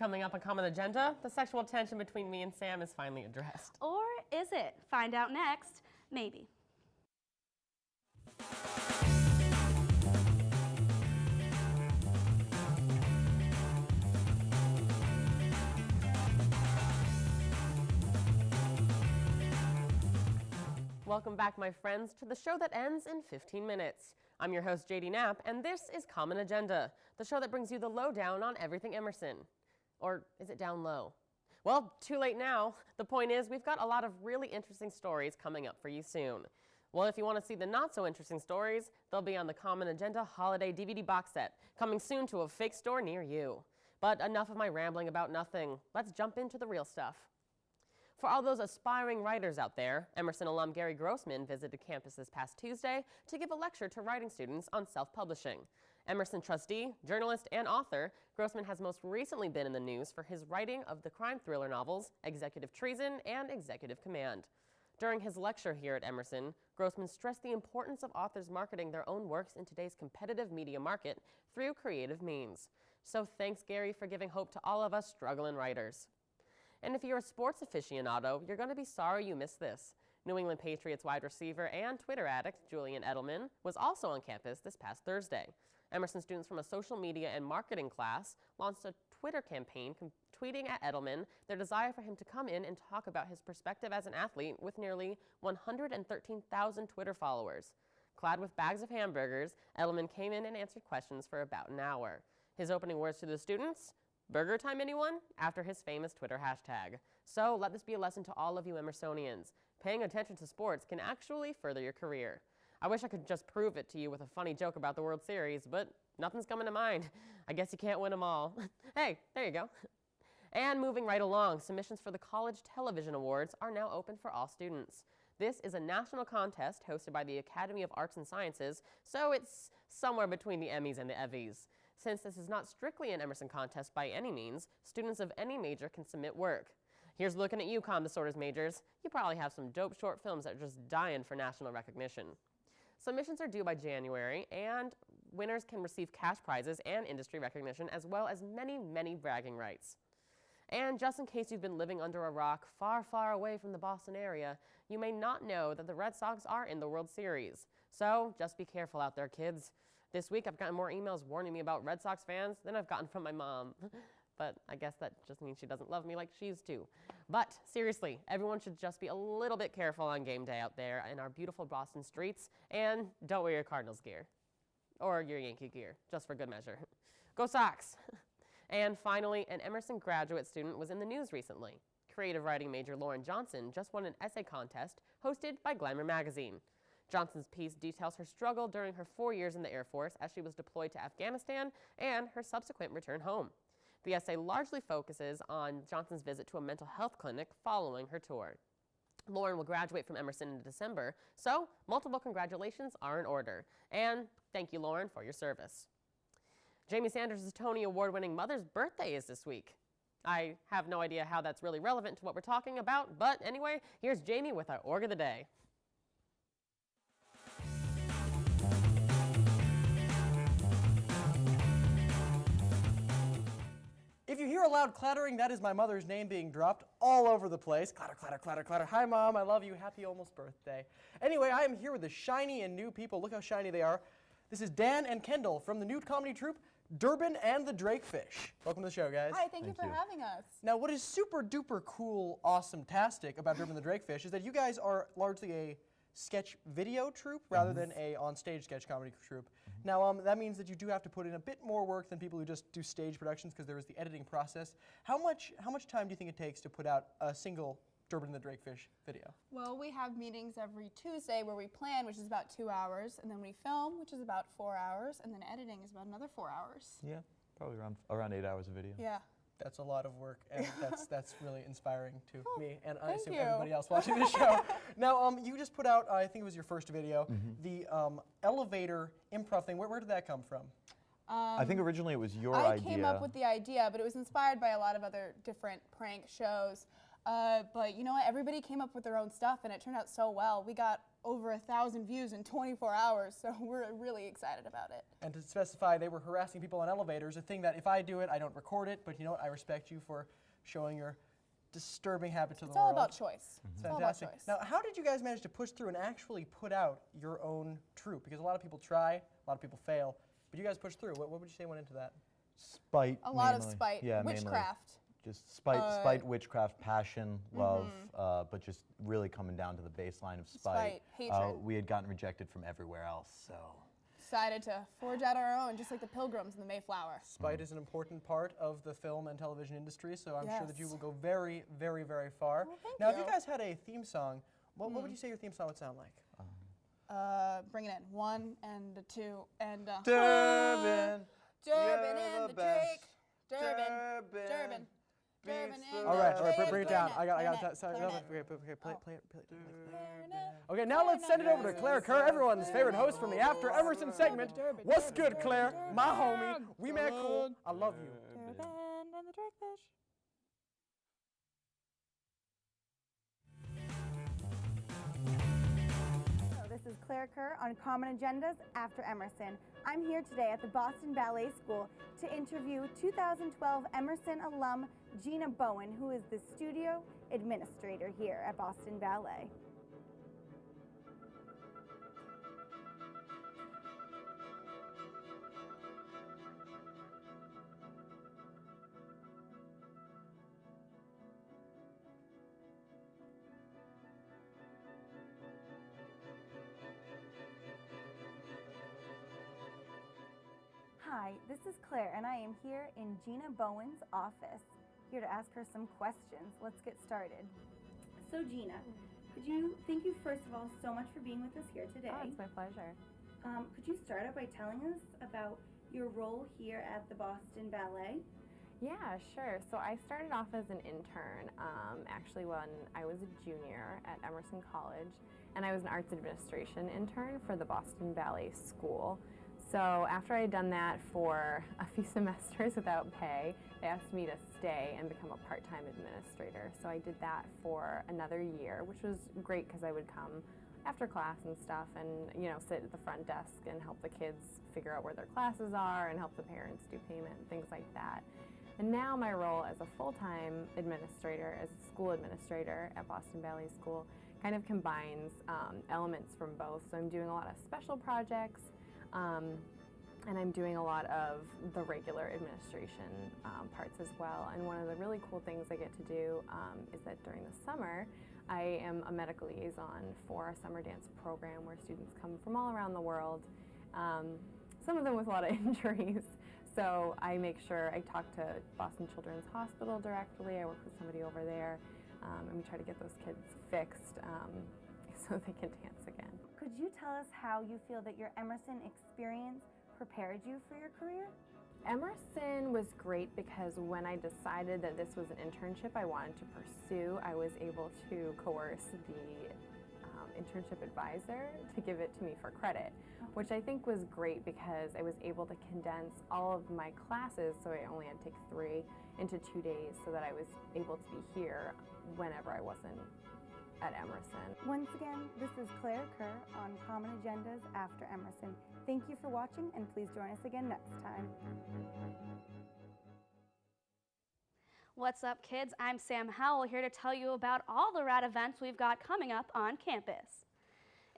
Coming up on Common Agenda, the sexual tension between me and Sam is finally addressed. Or is it? Find out next. Maybe. Welcome back, my friends, to the show that ends in 15 minutes. I'm your host, JD Knapp, and this is Common Agenda, the show that brings you the lowdown on everything Emerson. Or is it down low? Well, too late now. The point is, we've got a lot of really interesting stories coming up for you soon. Well, if you want to see the not-so-interesting stories, they'll be on the Common Agenda Holiday DVD box set, coming soon to a fake store near you. But enough of my rambling about nothing. Let's jump into the real stuff. For all those aspiring writers out there, Emerson alum Gary Grossman visited campus this past Tuesday to give a lecture to writing students on self-publishing. Emerson trustee, journalist, and author, Grossman has most recently been in the news for his writing of the crime thriller novels Executive Treason and Executive Command. During his lecture here at Emerson, Grossman stressed the importance of authors marketing their own works in today's competitive media market through creative means. So thanks, Gary, for giving hope to all of us struggling writers. And if you're a sports aficionado, you're going to be sorry you missed this. New England Patriots wide receiver and Twitter addict Julian Edelman was also on campus this past Thursday. Emerson students from a social media and marketing class launched a Twitter campaign tweeting at Edelman their desire for him to come in and talk about his perspective as an athlete with nearly 113,000 Twitter followers. Clad with bags of hamburgers, Edelman came in and answered questions for about an hour. His opening words to the students: "Burger time, anyone?" after his famous Twitter hashtag. So let this be a lesson to all of you Emersonians. Paying attention to sports can actually further your career. I wish I could just prove it to you with a funny joke about the World Series, but nothing's coming to mind. I guess you can't win them all. Hey, there you go. And moving right along, submissions for the College Television Awards are now open for all students. This is a national contest hosted by the Academy of Arts and Sciences, so it's somewhere between the Emmys and the Evvies. Since this is not strictly an Emerson contest by any means, students of any major can submit work. Here's looking at you, comm disorders majors. You probably have some dope short films that are just dying for national recognition. Submissions are due by January, and winners can receive cash prizes and industry recognition, as well as many, many bragging rights. And just in case you've been living under a rock far, far away from the Boston area, you may not know that the Red Sox are in the World Series. So just be careful out there, kids. This week, I've gotten more emails warning me about Red Sox fans than I've gotten from my mom. But I guess that just means she doesn't love me like she used to. But seriously, everyone should just be a little bit careful on game day out there in our beautiful Boston streets, and don't wear your Cardinals gear. Or your Yankee gear, just for good measure. Go Sox! And finally, an Emerson graduate student was in the news recently. Creative writing major Lauren Johnson just won an essay contest hosted by Glamour magazine. Johnson's piece details her struggle during her 4 years in the Air Force as she was deployed to Afghanistan and her subsequent return home. The essay largely focuses on Johnson's visit to a mental health clinic following her tour. Lauren will graduate from Emerson in December, so multiple congratulations are in order. And thank you, Lauren, for your service. Jamie Sanders' Tony Award-winning mother's birthday is this week. I have no idea how that's really relevant to what we're talking about, but anyway, here's Jamie with our Org of the Day. If you hear a loud clattering, that is my mother's name being dropped all over the place. Clatter, clatter, clatter, clatter. Hi, Mom. I love you. Happy almost birthday. Anyway, I am here with the shiny and new people. Look how shiny they are. This is Dan and Kendall from the new comedy troupe, Derbyn and the Drakefish. Welcome to the show, guys. Hi, thank you for having us. Now, what is super duper cool, awesome-tastic about Derbyn the Drakefish is that you guys are largely a sketch video troupe rather than a on-stage sketch comedy troupe. Now, that means that you do have to put in a bit more work than people who just do stage productions because there is the editing process. How much time do you think it takes to put out a single Derbyn the Drakefish video? Well, we have meetings every Tuesday where we plan, which is about 2 hours, and then we film, which is about 4 hours, and then editing is about another 4 hours. Yeah, probably around 8 hours of video. Yeah. That's a lot of work, and that's really inspiring to me, and I assume you. everybody else watching the show. Now, you just put out, I think it was your first video, the elevator improv thing. Where did that come from? I think originally it was your idea. I came up with the idea, but it was inspired by a lot of other different prank shows. But you know what? Everybody came up with their own stuff, and it turned out so well. We got over 1,000 views in 24 hours, so we're really excited about it. And to specify, they were harassing people on elevators, a thing that if I do it, I don't record it, but you know what, I respect you for showing your disturbing habit to the It's world. all about choice. It's It's all about fantastic. choice. Now, how did you guys manage to push through and actually put out your own troupe? Because a lot of people try, a lot of people fail, but you guys pushed through. What would you say went into that? Spite. A lot of mainly. spite, Yeah, mainly. witchcraft. Just spite, witchcraft, passion, love, but just really coming down to the baseline of spite. Hatred. We had gotten rejected from everywhere else, so. Decided to forge out our own, just like the Pilgrims in the Mayflower. Spite is an important part of the film and television industry, so I'm sure that you Yes. will go very, very, very far. Well, thank Now, if you. you guys had a theme song, what would you say your theme song would sound like? Bring it in. 1 and a 2 and a Derbyn, Derbyn you're and the the Drake. best. Durbin. Derbyn Durbin beats and the All right, the Drake. bring it down. I got Clarinet, that. Sorry, clarinet. okay, play it. Clarinet. Okay, now let's send it over to Claire Kerr, everyone's favorite host from the After Emerson segment. What's good, Claire? My homie. We mad cool. I love you. Derbyn and the Drakefish. Hello, this is Claire Kerr on Common Agendas After Emerson. I'm here today at the Boston Ballet School to interview 2012 Emerson alum Gina Bowen, who is the studio administrator here at Boston Ballet. Hi, this is Claire, and I am here in Gina Bowen's office, here to ask her some questions. Let's get started. So Gina, thank you first of all so much for being with us here today. Oh, it's my pleasure. Could you start out by telling us about your role here at the Boston Ballet? Yeah, sure. So I started off as an intern, actually when I was a junior at Emerson College, and I was an arts administration intern for the Boston Ballet School. So after I had done that for a few semesters without pay, they asked me to stay and become a part-time administrator. So I did that for another year, which was great because I would come after class and stuff and, sit at the front desk and help the kids figure out where their classes are and help the parents do payment and things like that. And now my role as a full-time administrator, as a school administrator at Boston Ballet School, kind of combines elements from both. So I'm doing a lot of special projects, and I'm doing a lot of the regular administration parts as well. And one of the really cool things I get to do is that during the summer, I am a medical liaison for a summer dance program where students come from all around the world, some of them with a lot of injuries. So I make sure I talk to Boston Children's Hospital directly. I work with somebody over there, and we try to get those kids fixed so they can dance again. Could you tell us how you feel that your Emerson experience prepared you for your career? Emerson was great because when I decided that this was an internship I wanted to pursue, I was able to coerce the internship advisor to give it to me for credit, which I think was great because I was able to condense all of my classes, so I only had to take 3, into 2 days so that I was able to be here whenever I wasn't at Emerson. Once again, this is Claire Kerr on Common Agendas After Emerson. Thank you for watching, and please join us again next time. What's up, kids? I'm Sam Howell, here to tell you about all the rad events we've got coming up on campus.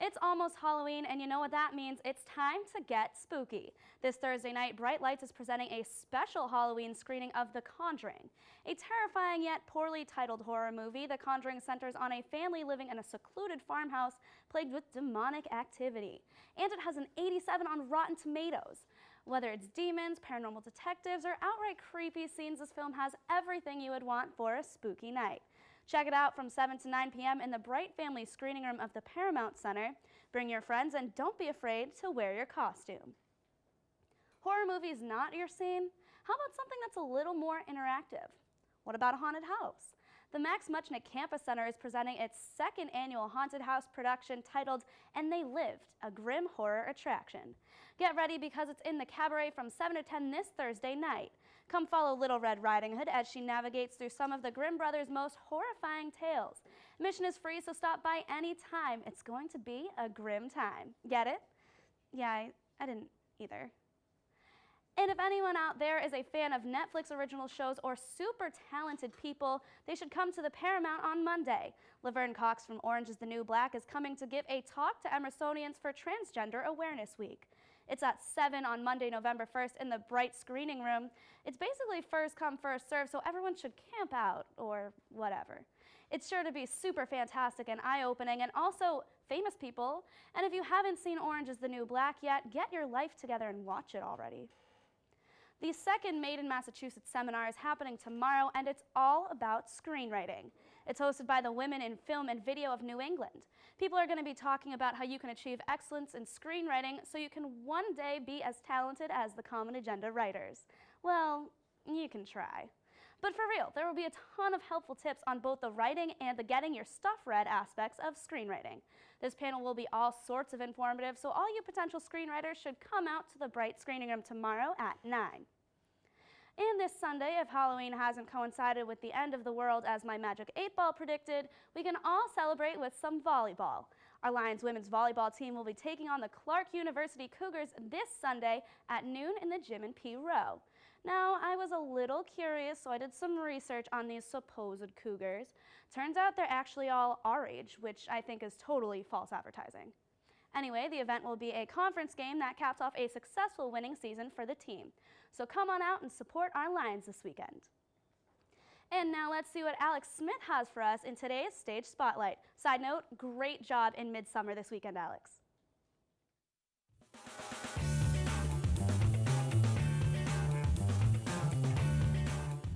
It's almost Halloween, and you know what that means. It's time to get spooky. This Thursday night, Bright Lights is presenting a special Halloween screening of The Conjuring. A terrifying yet poorly titled horror movie, The Conjuring centers on a family living in a secluded farmhouse plagued with demonic activity. And it has an 87 on Rotten Tomatoes. Whether it's demons, paranormal detectives, or outright creepy scenes, this film has everything you would want for a spooky night. Check it out from 7 to 9 p.m. in the Bright Family Screening Room of the Paramount Center. Bring your friends and don't be afraid to wear your costume. Horror movies not your scene? How about something that's a little more interactive? What about a haunted house? The Max Muchnick Campus Center is presenting its 2nd annual haunted house production titled And They Lived, a grim horror attraction. Get ready because it's in the Cabaret from 7 to 10 this Thursday night. Come follow Little Red Riding Hood as she navigates through some of the Grimm brothers' most horrifying tales. Admission is free, so stop by anytime. It's going to be a grim time. Get it? Yeah, I didn't either. And if anyone out there is a fan of Netflix original shows or super talented people, they should come to the Paramount on Monday. Laverne Cox from Orange is the New Black is coming to give a talk to Emersonians for Transgender Awareness Week. It's at 7 on Monday, November 1st in the Bright Screening Room. It's basically first come, first serve, so everyone should camp out or whatever. It's sure to be super fantastic and eye-opening, and also famous people. And if you haven't seen Orange is the New Black yet, get your life together and watch it already. The second Made in Massachusetts seminar is happening tomorrow, and it's all about screenwriting. It's hosted by the Women in Film and Video of New England. People are going to be talking about how you can achieve excellence in screenwriting so you can one day be as talented as the Common Agenda writers. Well, you can try. But for real, there will be a ton of helpful tips on both the writing and the getting your stuff read aspects of screenwriting. This panel will be all sorts of informative, so all you potential screenwriters should come out to the Bright Screening Room tomorrow at 9. And this Sunday, if Halloween hasn't coincided with the end of the world as my Magic 8-Ball predicted, we can all celebrate with some volleyball. Our Lions women's volleyball team will be taking on the Clark University Cougars this Sunday at noon in the gym in P. Row. Now, I was a little curious, so I did some research on these supposed Cougars. Turns out they're actually all our age, which I think is totally false advertising. Anyway, the event will be a conference game that caps off a successful winning season for the team. So come on out and support our Lions this weekend. And now let's see what Alex Smith has for us in today's Stage Spotlight. Side note, great job in Midsummer this weekend, Alex.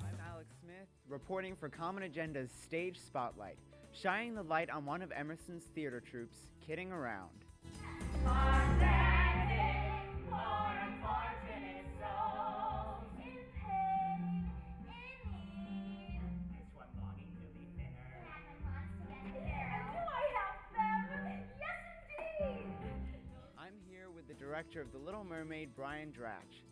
I'm Alex Smith, reporting for Common Agenda's Stage Spotlight, shining the light on one of Emerson's theater troupes, Kidding Around. I'm here with the director of The Little Mermaid, Brian Dratch.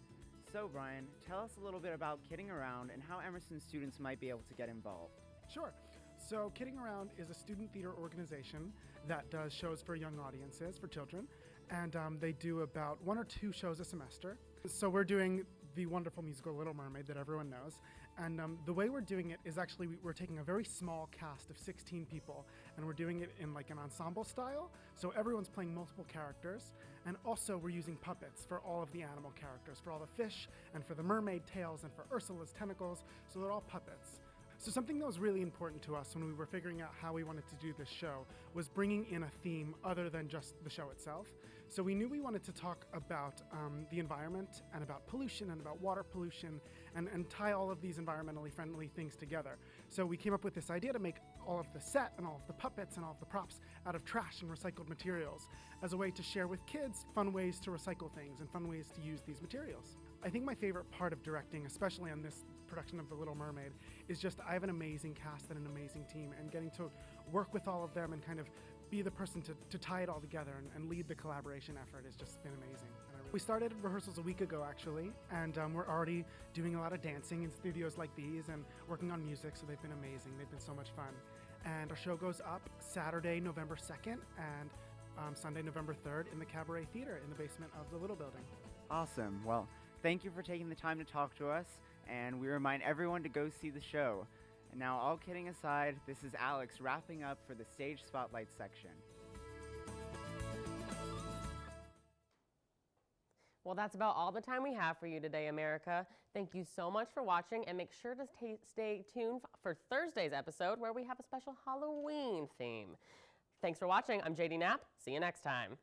So Brian, tell us a little bit about Kidding Around and how Emerson students might be able to get involved. Sure. So Kidding Around is a student theater organization that does shows for young audiences, for children, and they do about 1 or 2 shows a semester. So we're doing the wonderful musical Little Mermaid that everyone knows, and the way we're doing it is actually we're taking a very small cast of 16 people, and we're doing it in like an ensemble style, so everyone's playing multiple characters, and also we're using puppets for all of the animal characters, for all the fish, and for the mermaid tails, and for Ursula's tentacles, so they're all puppets. So something that was really important to us when we were figuring out how we wanted to do this show was bringing in a theme other than just the show itself. So we knew we wanted to talk about the environment and about pollution and about water pollution and tie all of these environmentally friendly things together. So we came up with this idea to make all of the set and all of the puppets and all of the props out of trash and recycled materials as a way to share with kids fun ways to recycle things and fun ways to use these materials. I think my favorite part of directing, especially on this production of The Little Mermaid, is just I have an amazing cast and an amazing team, and getting to work with all of them and kind of be the person to tie it all together and lead the collaboration effort has just been amazing. We started rehearsals a week ago actually, and we're already doing a lot of dancing in studios like these and working on music, so they've been amazing. They've been so much fun. And our show goes up Saturday, November 2nd and Sunday, November 3rd in the Cabaret Theater in the basement of the Little Building. Awesome. Well, thank you for taking the time to talk to us, and we remind everyone to go see the show. And now, all kidding aside, this is Alex wrapping up for the Stage Spotlight section. Well, that's about all the time we have for you today, America. Thank you so much for watching, and make sure to stay tuned for Thursday's episode where we have a special Halloween theme. Thanks for watching. I'm JD Knapp. See you next time.